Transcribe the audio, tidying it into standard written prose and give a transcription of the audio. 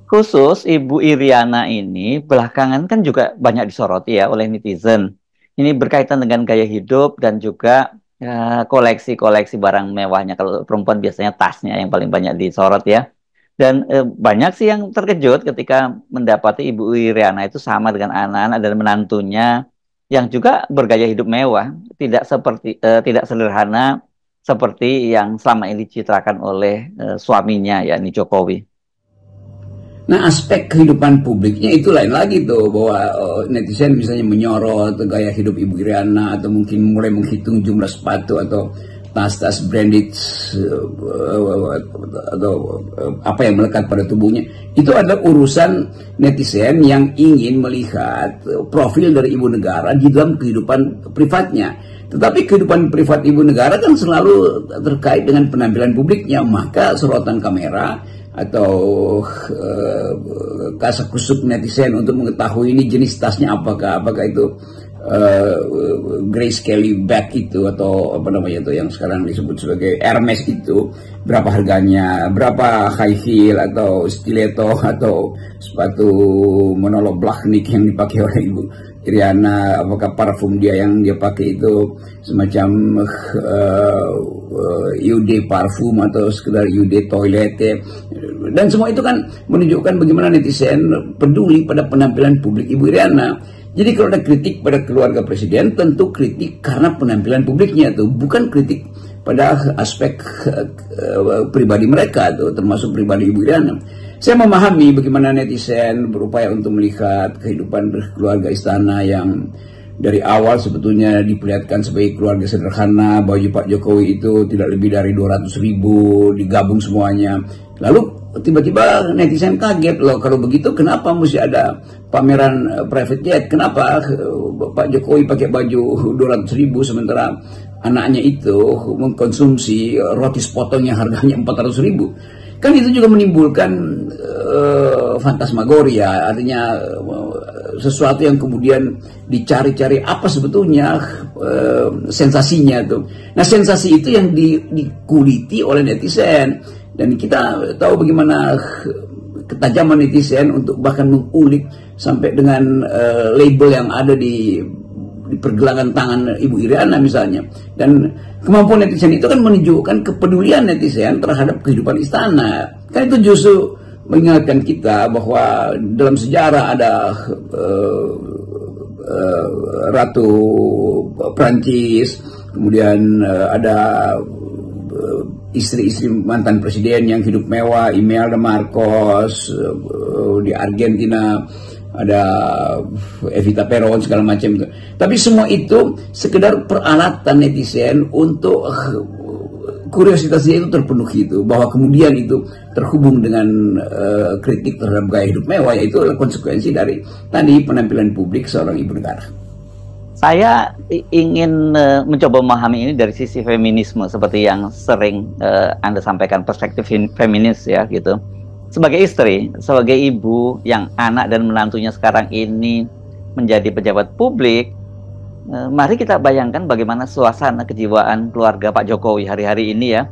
Khusus Ibu Iriana ini belakangan kan juga banyak disoroti ya oleh netizen. Ini berkaitan dengan gaya hidup dan juga koleksi-koleksi barang mewahnya. Kalau perempuan biasanya tasnya yang paling banyak disorot ya. Dan banyak sih yang terkejut ketika mendapati Ibu Iriana itu sama dengan anak-anak dan menantunya yang juga bergaya hidup mewah, tidak sederhana seperti yang selama ini dicitrakan oleh suaminya yakni Jokowi. Nah, aspek kehidupan publiknya itu lain lagi tuh, bahwa netizen misalnya menyorot gaya hidup Ibu Iriana atau mungkin mulai menghitung jumlah sepatu atau tas-tas branded atau apa yang melekat pada tubuhnya. Itu adalah urusan netizen yang ingin melihat profil dari ibu negara di dalam kehidupan privatnya. Tetapi kehidupan privat ibu negara kan selalu terkait dengan penampilan publiknya, maka sorotan kamera atau kasakusuk netizen untuk mengetahui ini jenis tasnya apakah itu Grace Kelly bag itu atau apa namanya itu yang sekarang disebut sebagai Hermes itu, berapa harganya, berapa high heel atau stiletto atau sepatu Manolo Blahnik yang dipakai oleh Ibu Iriana, apakah parfum dia yang dia pakai itu semacam UD parfum atau sekedar UD toilet ya. Dan semua itu kan menunjukkan bagaimana netizen peduli pada penampilan publik Ibu Iriana. Jadi kalau ada kritik pada keluarga presiden, tentu kritik karena penampilan publiknya tuh, bukan kritik pada aspek pribadi mereka tuh, termasuk pribadi Ibu Iriana. Saya memahami bagaimana netizen berupaya untuk melihat kehidupan keluarga istana yang dari awal sebetulnya diperlihatkan sebagai keluarga sederhana, baju Pak Jokowi itu tidak lebih dari 200.000 digabung semuanya. Lalu tiba-tiba netizen kaget, loh kalau begitu kenapa mesti ada pameran private jet, kenapa Pak Jokowi pakai baju 200.000 sementara anaknya itu mengkonsumsi roti sepotong yang harganya 400.000. Kan itu juga menimbulkan fantasmagoria, artinya sesuatu yang kemudian dicari-cari apa sebetulnya sensasinya tuh. Nah, sensasi itu yang dikuliti oleh netizen. Dan kita tahu bagaimana ketajaman netizen untuk bahkan mengulik sampai dengan label yang ada di pergelangan tangan Ibu Iriana misalnya. Dan kemampuan netizen itu kan menunjukkan kepedulian netizen terhadap kehidupan istana. Kan itu justru mengingatkan kita bahwa dalam sejarah ada Ratu Prancis, kemudian ada istri-istri mantan presiden yang hidup mewah, Imelda Marcos, di Argentina ada Evita Peron segala macam itu. Tapi semua itu sekedar peralatan netizen untuk kuriositasnya itu terpenuhi itu, bahwa kemudian itu terhubung dengan kritik terhadap gaya hidup mewah, yaitu adalah konsekuensi dari tadi penampilan publik seorang ibu negara. Saya ingin mencoba memahami ini dari sisi feminisme seperti yang sering Anda sampaikan, perspektif feminis ya gitu. Sebagai istri, sebagai ibu yang anak dan menantunya sekarang ini menjadi pejabat publik, mari kita bayangkan bagaimana suasana kejiwaan keluarga Pak Jokowi hari-hari ini ya.